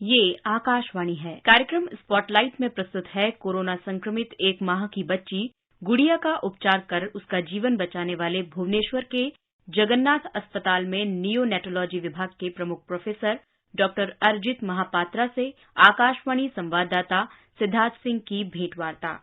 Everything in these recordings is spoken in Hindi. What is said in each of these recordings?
ये आकाशवाणी है। कार्यक्रम स्पॉटलाइट में प्रस्तुत है कोरोना संक्रमित 1 माह की बच्ची गुड़िया का उपचार कर उसका जीवन बचाने वाले भुवनेश्वर के जगन्नाथ अस्पताल में नियोनेटोलॉजी विभाग के प्रमुख प्रोफेसर डॉक्टर अरिजित महापात्रा से आकाशवाणी संवाददाता सिद्धार्थ सिंह की भेंटवार्ता।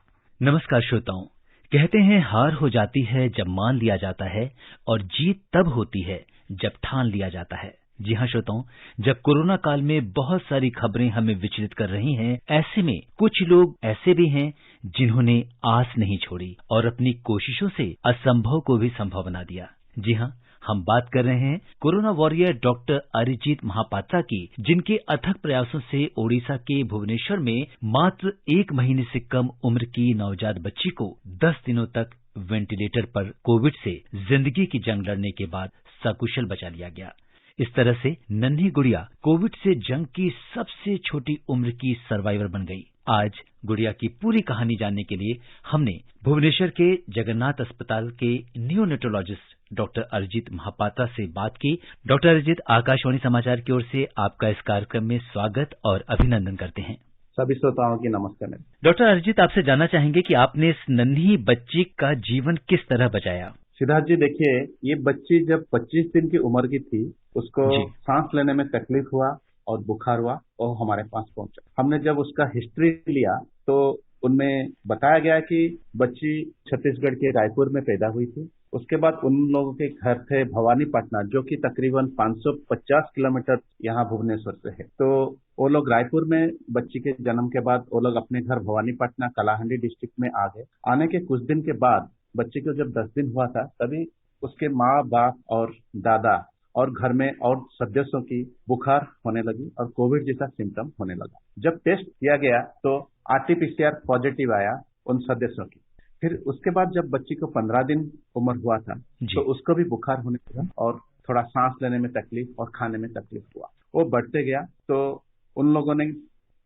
नमस्कार श्रोताओं। कहते हैं हार हो जाती है जब मान लिया जाता है और जीत तब होती है जब ठान लिया जाता है। जी हाँ श्रोताओं, जब कोरोना काल में बहुत सारी खबरें हमें विचलित कर रही हैं, ऐसे में कुछ लोग ऐसे भी हैं जिन्होंने आस नहीं छोड़ी और अपनी कोशिशों से असंभव को भी संभव बना दिया। जी हाँ, हम बात कर रहे हैं corona warrior doctor Arijit Mahapatra की, जिनके अथक प्रयासों से ओडिशा के भुवनेश्वर में मात्र 1 महीने से कम उम्र की नवजात बच्ची को 10 दिनों तक वेंटिलेटर पर कोविड से जिंदगी की जंग लड़ने के बाद सकुशल बचा लिया गया। इस तरह से नन्ही गुड़िया कोविड से जंग की सबसे छोटी उम्र की सर्वाइवर बन गई। आज गुड़िया की पूरी कहानी जानने के लिए हमने भुवनेश्वर के जगन्नाथ अस्पताल के नियोनेटोलॉजिस्ट डॉक्टर अरिजित महापात्रा से बात की। डॉक्टर अरिजित, आकाशवाणी समाचार की ओर से आपका इस कार्यक्रम में स्वागत और अभिनंदन करते हैं। सभी श्रोताओं की नमस्कार। डॉक्टर अरिजित, आपसे जानना चाहेंगे कि आपने इस नन्ही बच्ची का जीवन किस तरह बचाया। सिद्धार्थ जी, देखिए, ये बच्ची जब 25 दिन की उम्र की थी, उसको सांस लेने में तकलीफ हुआ और बुखार हुआ और हमारे पास पहुंचा। हमने जब उसका हिस्ट्री लिया तो उनमें बताया गया कि बच्ची छत्तीसगढ़ के रायपुर में पैदा हुई थी। उसके बाद उन लोगों के घर थे भवानीपटना, जो कि तकरीबन 550 किलोमीटर यहाँ भुवनेश्वर से है। तो वो लोग रायपुर में बच्ची के जन्म के बाद वो लोग अपने घर भवानीपटना कलाहंडी डिस्ट्रिक्ट में आ गए। आने के कुछ दिन के बाद बच्ची को जब 10 दिन हुआ था, तभी उसके माँ बाप और दादा और घर में और सदस्यों की बुखार होने लगी और कोविड जैसा सिम्टम होने लगा। जब टेस्ट किया गया तो आरटीपीसीआर पॉजिटिव आया उन सदस्यों की। फिर उसके बाद जब बच्ची को 15 दिन उम्र हुआ था तो उसको भी बुखार होने लगा और थोड़ा सांस लेने में तकलीफ और खाने में तकलीफ हुआ। वो बढ़ते गया तो उन लोगों ने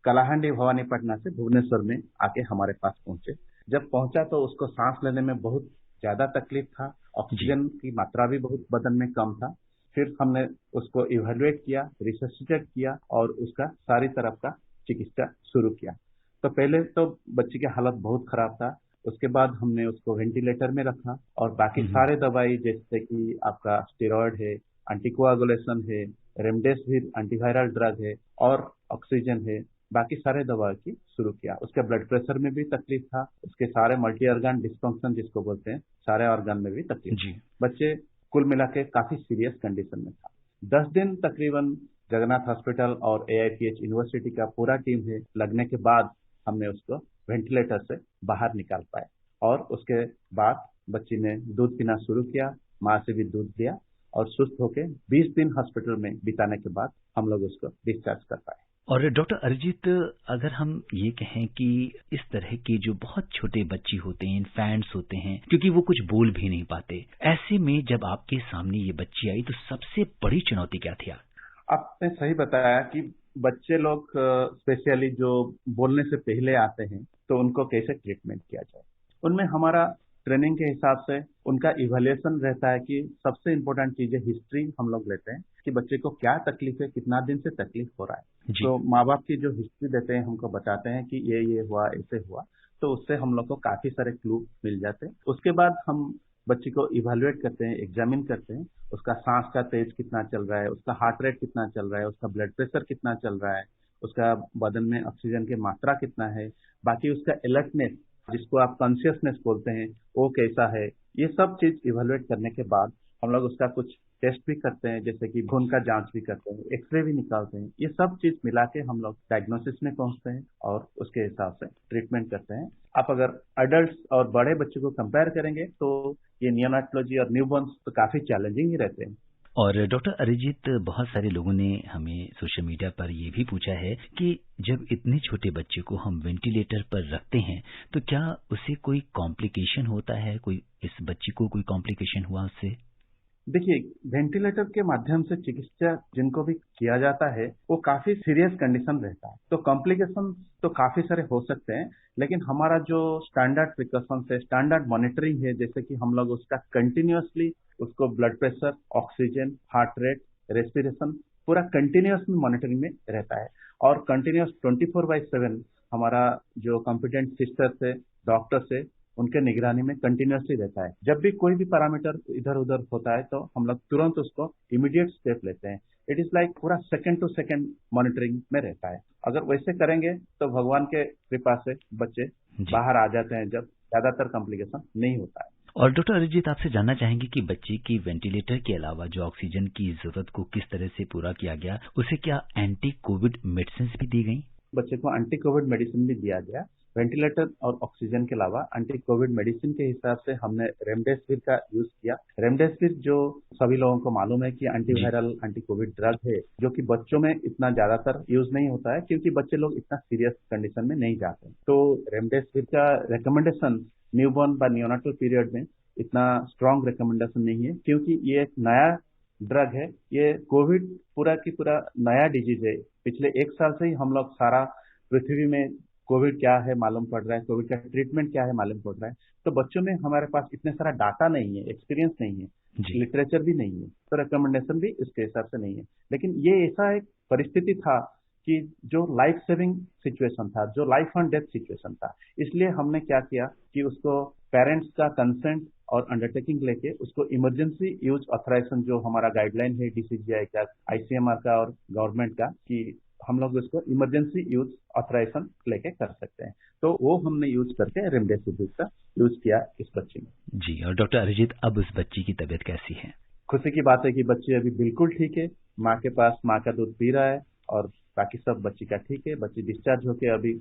कलाहंडी भवानीपटना से भुवनेश्वर में आके हमारे पास पहुंचे। जब पहुंचा तो उसको सांस लेने में बहुत ज्यादा तकलीफ था, ऑक्सीजन की मात्रा भी बहुत बदन में कम था। फिर हमने उसको इवेल्युएट किया, रिससिटेट किया और उसका सारी तरफ का चिकित्सा शुरू किया। तो पहले तो बच्ची की हालत बहुत खराब था। उसके बाद हमने उसको वेंटिलेटर में रखा और बाकी सारे दवाई, जैसे कि आपका स्टेरॉयड है, एंटीकोआगुलेशन है, रेमडेसिविर एंटीवायरल ड्रग है और ऑक्सीजन है, बाकी सारे दवा की शुरू किया। उसके ब्लड प्रेशर में भी तकलीफ था, उसके सारे मल्टी ऑर्गन डिस्फंक्शन जिसको बोलते हैं, सारे ऑर्गन में भी तकलीफ। बच्चे कुल मिला के काफी सीरियस कंडीशन में था। 10 दिन तकरीबन जगन्नाथ हॉस्पिटल और AIPH यूनिवर्सिटी का पूरा टीम है लगने के बाद हमने उसको वेंटिलेटर से बाहर निकाल पाए और उसके बाद बच्ची ने दूध पीना शुरू किया, माँ से भी दूध लिया और सुस्त होकर 20 दिन हॉस्पिटल में बिताने के बाद हम लोग उसको डिस्चार्ज कर पाए। और डॉक्टर अरिजित, अगर हम ये कहें कि इस तरह के जो बहुत छोटे बच्चे होते हैं, इन्फेंट्स होते हैं, क्योंकि वो कुछ बोल भी नहीं पाते, ऐसे में जब आपके सामने ये बच्ची आई तो सबसे बड़ी चुनौती क्या थी? आपने सही बताया कि बच्चे लोग स्पेशली जो बोलने से पहले आते हैं तो उनको कैसे ट्रीटमेंट किया जाए। उनमें हमारा ट्रेनिंग के हिसाब से उनका इवैल्यूएशन रहता है कि सबसे इम्पोर्टेंट चीज है हिस्ट्री। हम लोग लेते हैं कि बच्चे को क्या तकलीफ है, कितना दिन से तकलीफ हो रहा है। तो माँ बाप की जो हिस्ट्री देते हैं, हमको बताते हैं कि ये हुआ, ऐसे हुआ, तो उससे हम लोग को काफी सारे क्लू मिल जाते हैं। उसके बाद हम बच्ची को इवैल्यूएट करते हैं, एग्जामिन करते हैं, उसका सांस का तेज कितना चल रहा है, उसका हार्ट रेट कितना चल रहा है, उसका ब्लड प्रेशर कितना चल रहा है, उसका बदन में ऑक्सीजन की मात्रा कितना है, बाकी उसका अलर्टनेस जिसको आप कॉन्शियसनेस बोलते हैं वो कैसा है। ये सब चीज इवैल्यूएट करने के बाद हम लोग उसका कुछ टेस्ट भी करते हैं, जैसे कि खून का जांच भी करते हैं, एक्सरे भी निकालते हैं। ये सब चीज मिला के हम लोग डायग्नोसिस में पहुंचते हैं और उसके हिसाब से ट्रीटमेंट करते हैं। आप अगर अडल्ट और बड़े बच्चों को कंपेयर करेंगे तो ये नियोनेटोलॉजी और न्यूबॉर्न्स तो काफी चैलेंजिंग ही रहते हैं। और डॉक्टर अरिजित, बहुत सारे लोगों ने हमें सोशल मीडिया पर ये भी पूछा है कि जब इतने छोटे बच्चे को हम वेंटिलेटर पर रखते हैं तो क्या उसे कोई कॉम्प्लिकेशन होता है? कोई इस बच्ची को कोई कॉम्प्लिकेशन हुआ उससे? देखिए, वेंटिलेटर के माध्यम से चिकित्सा जिनको भी किया जाता है वो काफी सीरियस कंडीशन रहता है, तो कॉम्प्लिकेशन तो काफी सारे हो सकते हैं। लेकिन हमारा जो स्टैंडर्ड प्रिकॉशंस है, स्टैंडर्ड मॉनिटरिंग है, जैसे कि हम लोग उसका कंटिन्यूअसली उसको blood pressure, oxygen, heart rate, respiration पूरा कंटिन्यूअस मॉनिटरिंग में रहता है। और कंटिन्यूस 24/7 हमारा जो कॉम्पिटेंट सिस्टर्स है, डॉक्टर्स है, उनके निगरानी में कंटिन्यूसली रहता है। जब भी कोई भी पैरामीटर इधर उधर होता है तो हम लोग तुरंत उसको इमीडिएट स्टेप लेते हैं। इट इज लाइक पूरा सेकंड टू सेकंड मॉनिटरिंग में रहता है। अगर वैसे करेंगे तो भगवान के कृपा से बच्चे बाहर आ जाते हैं, जब ज्यादातर कॉम्प्लिकेशन नहीं होता है। और डॉक्टर अरिजीत, आपसे जानना चाहेंगे कि बच्चे की वेंटिलेटर के अलावा जो ऑक्सीजन की जरूरत को किस तरह से पूरा किया गया, उसे क्या एंटी कोविड मेडिसिन भी दी गई? बच्चे को एंटी कोविड मेडिसिन भी दिया गया। वेंटिलेटर और ऑक्सीजन के अलावा एंटी कोविड मेडिसिन के हिसाब से हमने रेमडेसिविर का यूज किया। रेमडेसिविर जो सभी लोगों को मालूम है कि एंटीवायरल एंटी कोविड ड्रग है, जो कि बच्चों में इतना ज्यादातर यूज नहीं होता है क्योंकि बच्चे लोग इतना सीरियस कंडीशन में नहीं जाते। तो रेमडेसिविर का रिकमेंडेशन न्यूबॉर्न व नियोनाटल पीरियड में इतना स्ट्रांग रिकमेंडेशन नहीं है, क्योंकि ये एक नया ड्रग है। ये कोविड पूरा की पूरा नया डिजीज है। पिछले 1 साल से ही हम लोग सारा पृथ्वी में कोविड क्या है मालूम पड़ रहा है, कोविड का ट्रीटमेंट क्या है मालूम पड़ रहा है। तो बच्चों में हमारे पास इतने सारा डाटा नहीं है, एक्सपीरियंस नहीं है, लिटरेचर भी नहीं है, तो रिकमेंडेशन भी इसके हिसाब से नहीं है। लेकिन ये ऐसा एक परिस्थिति था कि जो लाइफ सेविंग सिचुएशन था, जो लाइफ एंड डेथ सिचुएशन था, इसलिए हमने क्या किया कि उसको पेरेंट्स का कंसेंट और अंडरटेकिंग लेके उसको इमरजेंसी यूज ऑथराइजेशन, जो हमारा गाइडलाइन है डीसीजीआई का, आईसीएमआर का और गवर्नमेंट का, कि हम लोग उसको इमरजेंसी यूज ऑथराइजेशन लेके कर सकते हैं। तो वो हमने यूज करके रेमडेसिविर का यूज किया इस बच्चे में। जी, और डॉक्टर अरिजीत, अब उस बच्ची की तबीयत कैसी है? खुशी की बात है कि बच्ची अभी बिल्कुल ठीक है, माँ के पास माँ का दूध पी रहा है और बाकी सब बच्ची का ठीक है। बच्ची डिस्चार्ज होके अभी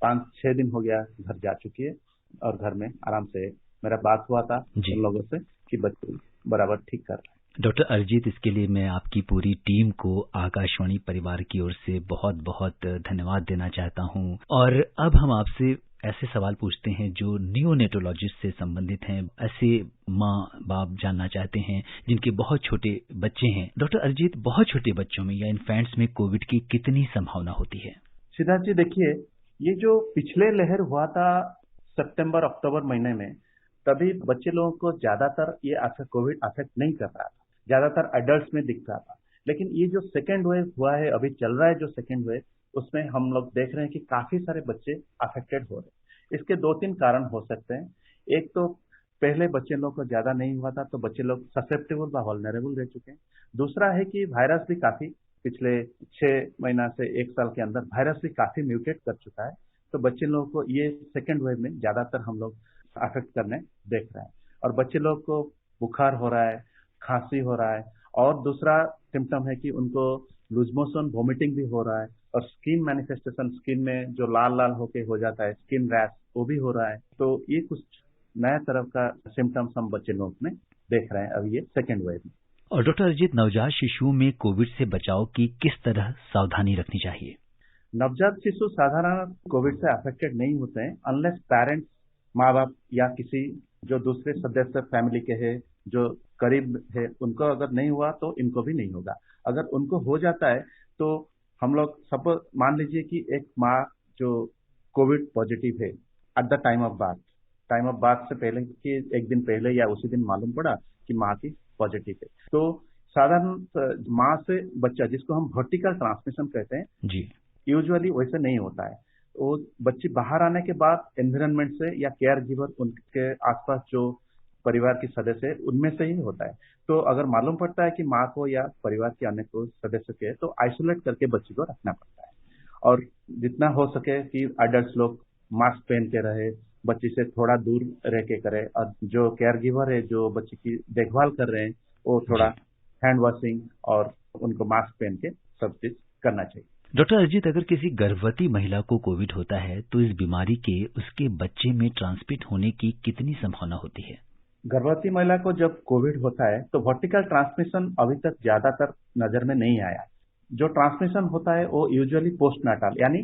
5-6 दिन हो गया घर जा चुकी है और घर में आराम से मेरा बात हुआ था उन लोगों से कि बच्चे बराबर ठीक कर रहे हैं। डॉक्टर अरिजीत, इसके लिए मैं आपकी पूरी टीम को आकाशवाणी परिवार की ओर से बहुत बहुत धन्यवाद देना चाहता हूं। और अब हम आपसे ऐसे सवाल पूछते हैं जो नियोनेटोलॉजिस्ट से संबंधित हैं। ऐसे माँ बाप जानना चाहते हैं जिनके बहुत छोटे बच्चे हैं। डॉक्टर अरिजीत, बहुत छोटे बच्चों में या इन्फेंट्स में कोविड की कितनी संभावना होती है? सिद्धार्थ जी, देखिए, ये जो पिछले लहर हुआ था सितंबर अक्टूबर महीने में, तभी बच्चे लोगों को ज्यादातर ये कोविड अफेक्ट नहीं कर रहा था, ज्यादातर एडल्ट्स में दिख रहा था। लेकिन ये जो सेकेंड वेव हुआ है, अभी चल रहा है जो सेकेंड वेव, उसमें हम लोग देख रहे हैं कि काफी सारे बच्चे अफेक्टेड हो रहे हैं। इसके 2-3 कारण हो सकते हैं। एक तो पहले बच्चे लोग को ज्यादा नहीं हुआ था, तो बच्चे लोग ससेप्टेबल व वल्नरेबल रह चुके हैं। दूसरा है कि वायरस भी काफी पिछले 6 महीना से 1 साल के अंदर वायरस भी काफी म्यूटेट कर चुका है। तो बच्चे लोगों को ये सेकेंड वेव में ज्यादातर हम लोग अफेक्ट करने देख रहे हैं। और बच्चे लोग को बुखार हो रहा है, खांसी हो रहा है, और दूसरा सिम्टम है कि उनको लूज मोशन, वोमिटिंग भी हो रहा है, और स्किन मैनिफेस्टेशन, स्किन में जो लाल लाल होके हो जाता है, स्किन रैश, वो भी हो रहा है। तो ये कुछ नया तरह का सिम्टम्स हम बच्चे लोग में देख रहे हैं अभी ये सेकेंड वेव में। और डॉक्टर अरिजीत, नवजात शिशुओं में कोविड से बचाव की किस तरह सावधानी रखनी चाहिए? नवजात शिशु साधारण कोविड से अफेक्टेड नहीं होते हैं अनलेस पेरेंट्स, माँ बाप या किसी जो दूसरे सदस्य फैमिली के हैं जो करीब है, उनको अगर नहीं हुआ तो इनको भी नहीं होगा। अगर उनको हो जाता है तो हम लोग सब मान लीजिए कि एक माँ जो कोविड पॉजिटिव है at the time of birth से पहले कि एक दिन पहले या उसी दिन मालूम पड़ा कि माँ की पॉजिटिव है, तो साधारण माँ से बच्चा, जिसको हम वर्टिकल ट्रांसमिशन कहते हैं जी, यूजुअली वैसे नहीं होता है। वो बच्ची बाहर आने के बाद एनवायरनमेंट से या केयर गिवर, उनके आसपास जो परिवार के सदस्य है, उनमें से ही होता है। तो अगर मालूम पड़ता है कि माँ को या परिवार के अन्य को सदस्य के, तो आइसोलेट करके बच्ची को रखना पड़ता है। और जितना हो सके कि एडल्ट लोग मास्क पहन के रहे, बच्ची से थोड़ा दूर रह के करे, और जो केयर गिवर है जो बच्ची की देखभाल कर रहे हैं, वो थोड़ा हैंड वॉशिंग और उनको मास्क पहन के सब चीज करना चाहिए। डॉक्टर अरिजीत, अगर किसी गर्भवती महिला को कोविड होता है तो इस बीमारी के उसके बच्चे में ट्रांसमिट होने की कितनी संभावना होती है? गर्भवती महिला को जब कोविड होता है तो वर्टिकल ट्रांसमिशन अभी तक ज्यादातर नजर में नहीं आया। जो ट्रांसमिशन होता है वो यूजुअली पोस्टनाटल, यानी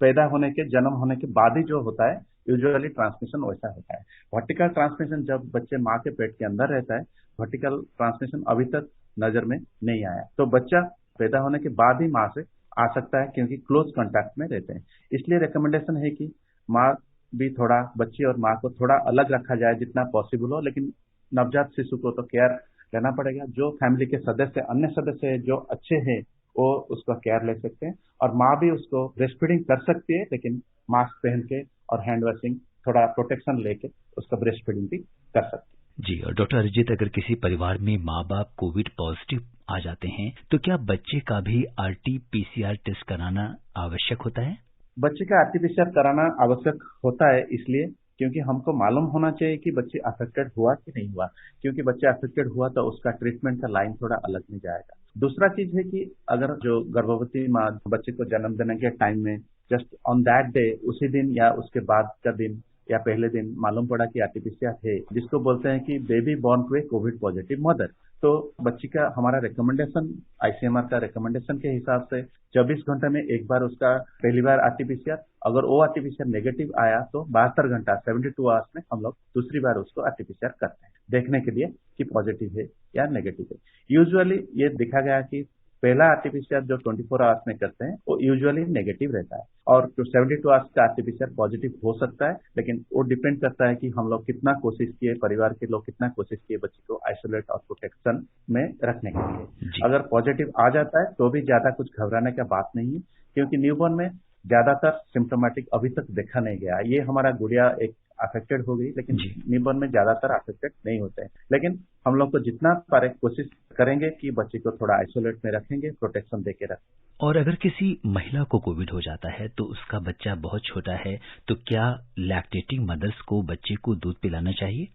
पैदा होने के, जन्म होने के बाद ही जो होता है, यूजुअली ट्रांसमिशन वैसा होता है। वर्टिकल ट्रांसमिशन जब बच्चे माँ के पेट के अंदर रहता है, वर्टिकल ट्रांसमिशन अभी तक नजर में नहीं आया। तो बच्चा पैदा होने के बाद ही माँ से आ सकता है क्योंकि क्लोज कांटेक्ट में रहते हैं। इसलिए रिकमेंडेशन है कि माँ भी थोड़ा, बच्ची और माँ को थोड़ा अलग रखा जाए जितना पॉसिबल हो। लेकिन नवजात शिशु को तो केयर लेना पड़ेगा। जो फैमिली के सदस्य, अन्य सदस्य जो अच्छे हैं, वो उसका केयर ले सकते हैं। और माँ भी उसको ब्रेस्ट फीडिंग कर सकती है, लेकिन मास्क पहन के और हैंड वॉशिंग थोड़ा प्रोटेक्शन लेके उसका ब्रेस्ट फीडिंग भी कर सकते हैं। जी, और डॉक्टर अरिजीत, अगर किसी परिवार में माँ बाप कोविड पॉजिटिव आ जाते हैं तो क्या बच्चे का भी RT-PCR टेस्ट कराना आवश्यक होता है? बच्चे का RT-PCR कराना आवश्यक होता है, इसलिए क्योंकि हमको मालूम होना चाहिए कि बच्चे अफेक्टेड हुआ कि नहीं हुआ। क्योंकि बच्चे अफेक्टेड हुआ तो उसका ट्रीटमेंट का लाइन थोड़ा अलग में जाएगा। दूसरा चीज है कि अगर जो गर्भवती माँ बच्चे को जन्म देने के टाइम में जस्ट ऑन दैट डे, उसी दिन या उसके बाद का दिन या पहले दिन मालूम पड़ा कि RT-PCR है, जिसको बोलते हैं कि baby born to a covid positive mother, तो बच्ची का हमारा रिकमेंडेशन, ICMR का रिकमेंडेशन के हिसाब से 24 घंटे में एक बार उसका पहली बार RT-PCR, अगर वो RT-PCR नेगेटिव आया तो 72 घंटा 72 आवर्स में हम लोग दूसरी बार उसको RT-PCR करते हैं, देखने के लिए कि पॉजिटिव है या नेगेटिव है। यूजुअली ये देखा गया कि पहला RT-PCR जो 24 आवर्स में करते हैं वो यूजुअली नेगेटिव रहता है, और जो 72 आवर्स का RT-PCR पॉजिटिव हो सकता है, लेकिन वो डिपेंड करता है कि हम लोग कितना कोशिश किए, परिवार के लोग कितना कोशिश किए बच्चे को आइसोलेट और प्रोटेक्शन में रखने के लिए। अगर पॉजिटिव आ जाता है तो भी ज्यादा कुछ घबराने का बात नहीं है, क्योंकि न्यूबॉर्न में ज्यादातर सिम्टोमेटिक अभी तक देखा नहीं गया। ये हमारा गुड़िया एक अफेक्टेड हो गई, लेकिन न्यूबॉर्न में ज्यादातर अफेक्टेड नहीं होते हैं। लेकिन हम लोग को जितना पारे कोशिश करेंगे कि बच्चे को थोड़ा आइसोलेट में रखेंगे, प्रोटेक्शन देके रखेंगे। और अगर किसी महिला को कोविड हो जाता है तो उसका बच्चा बहुत छोटा है, तो क्या लैक्टेटिंग मदर्स को बच्चे को दूध पिलाना चाहिए?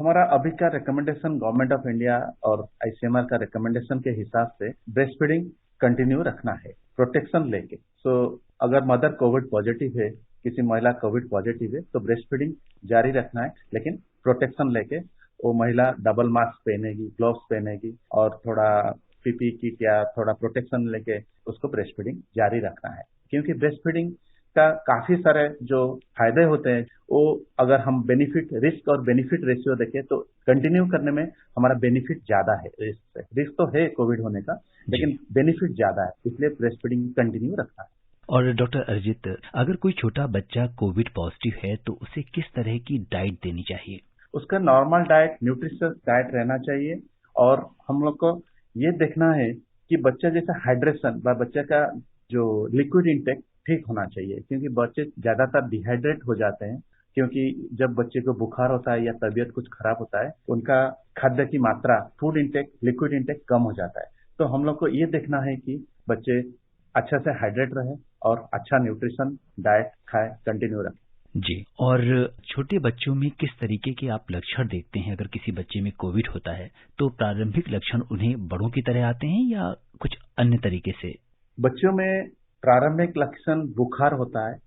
हमारा अभी का रिकमेंडेशन गवर्नमेंट ऑफ इंडिया और ICMR का रिकमेंडेशन के हिसाब से ब्रेस्ट फीडिंग कंटिन्यू रखना है, प्रोटेक्शन लेके। अगर मदर कोविड पॉजिटिव है, किसी महिला कोविड पॉजिटिव है, तो ब्रेस्ट फीडिंग जारी रखना है, लेकिन प्रोटेक्शन लेके वो महिला डबल मास्क पहनेगी, ग्लोव्स पहनेगी और थोड़ा PPE किट या थोड़ा प्रोटेक्शन लेके उसको ब्रेस्ट फीडिंग जारी रखना है। क्योंकि ब्रेस्ट फीडिंग का काफी सारे जो फायदे होते हैं, वो अगर हम रिस्क और बेनिफिट रेशियो देखें तो कंटिन्यू करने में हमारा बेनिफिट ज्यादा है रिस्क से। रिस्क तो है कोविड होने का, लेकिन बेनिफिट ज्यादा है, इसलिए ब्रेस्ट फीडिंग कंटिन्यू रखना है। और डॉक्टर अरिजीत, अगर कोई छोटा बच्चा कोविड पॉजिटिव है तो उसे किस तरह की डाइट देनी चाहिए? उसका नॉर्मल डाइट, न्यूट्रिशियस डाइट रहना चाहिए, और हम लोग को ये देखना है कि बच्चा जैसा हाइड्रेशन व बच्चे का जो लिक्विड इंटेक ठीक होना चाहिए, क्योंकि बच्चे ज्यादातर डिहाइड्रेट हो जाते हैं। क्योंकि जब बच्चे को बुखार होता है या तबीयत कुछ खराब होता है, उनका खाद्य की मात्रा, फूड इंटेक, लिक्विड इंटेक कम हो जाता है। तो हम लोग को ये देखना है कि बच्चे अच्छा से हाइड्रेट रहे और अच्छा न्यूट्रिशन डाइट खाए, कंटिन्यू रखें। जी, और छोटे बच्चों में किस तरीके के आप लक्षण देखते हैं? अगर किसी बच्चे में कोविड होता है तो प्रारंभिक लक्षण उन्हें बड़ों की तरह आते हैं या कुछ अन्य तरीके से? बच्चों में प्रारंभिक लक्षण बुखार होता है,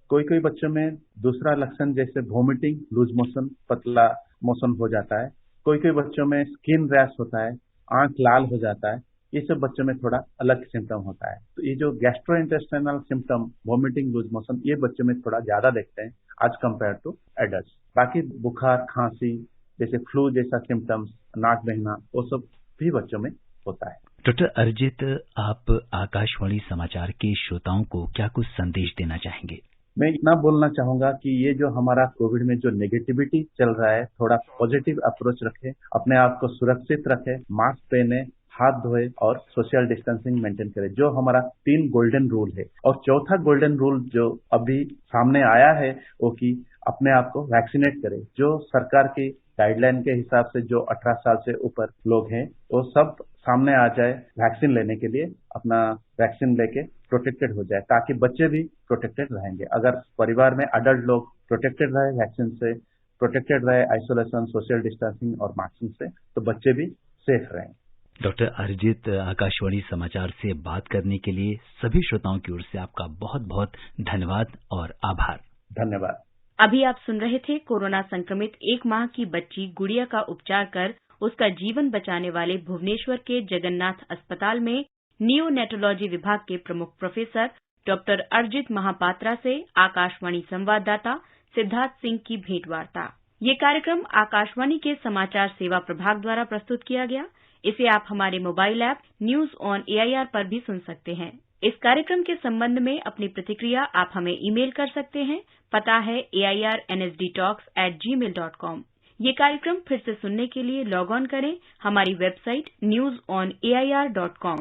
कोई कोई बच्चों में दूसरा लक्षण जैसे वॉमिटिंग, लूज मोशन, पतला मोशन हो जाता है, कोई कोई बच्चों में स्किन रैश होता है, आंख लाल हो जाता है। ये सब बच्चों में थोड़ा अलग सिम्टम होता है। तो ये जो gastrointestinal symptom, vomiting, loose motion, ये बच्चों में थोड़ा ज्यादा देखते हैं आज कंपेयर टू एडल्ट। बाकी बुखार, खांसी, जैसे फ्लू जैसा सिम्टम्स, नाक बहना, वो सब भी बच्चों में होता है। डॉक्टर अरिजीत, आप आकाशवाणी समाचार के श्रोताओं को क्या कुछ संदेश देना चाहेंगे? मैं इतना बोलना चाहूंगा कि ये जो हमारा कोविड में जो नेगेटिविटी चल रहा है, थोड़ा पॉजिटिव अप्रोच रखें, अपने आप को सुरक्षित रखें, मास्क पहने, हाथ धोए और सोशल डिस्टेंसिंग मेंटेन करें, जो हमारा 3 गोल्डन रूल है। और चौथा गोल्डन रूल जो अभी सामने आया है वो कि अपने आप को वैक्सीनेट करें। जो सरकार की गाइडलाइन के हिसाब से जो 18 साल से ऊपर लोग हैं वो सब सामने आ जाए वैक्सीन लेने के लिए, अपना वैक्सीन लेके प्रोटेक्टेड हो जाए, ताकि बच्चे भी प्रोटेक्टेड रहेंगे। अगर परिवार में अडल्ट लोग प्रोटेक्टेड रहे, वैक्सीन से प्रोटेक्टेड रहे, आइसोलेशन, सोशल डिस्टेंसिंग और मास्किंग से, तो बच्चे भी सेफ रहेंगे। डॉक्टर अरिजीत, आकाशवाणी समाचार से बात करने के लिए सभी श्रोताओं की ओर से आपका बहुत बहुत धन्यवाद और आभार। धन्यवाद। अभी आप सुन रहे थे कोरोना संक्रमित 1 माह की बच्ची गुड़िया का उपचार कर उसका जीवन बचाने वाले भुवनेश्वर के जगन्नाथ अस्पताल में नियोनेटोलॉजी विभाग के प्रमुख प्रोफेसर डॉक्टर अरिजीत महापात्रा से आकाशवाणी संवाददाता सिद्धार्थ सिंह की भेंटवार्ता। ये कार्यक्रम आकाशवाणी के समाचार सेवा प्रभाग द्वारा प्रस्तुत किया गया। इसे आप हमारे mobile app news on AIR पर भी सुन सकते हैं। इस कार्यक्रम के संबंध में अपनी प्रतिक्रिया आप हमें ईमेल कर सकते हैं। पता है airnsdtalks@gmail.com। ये कार्यक्रम फिर से सुनने के लिए लॉग ऑन करें हमारी वेबसाइट newsonair.com।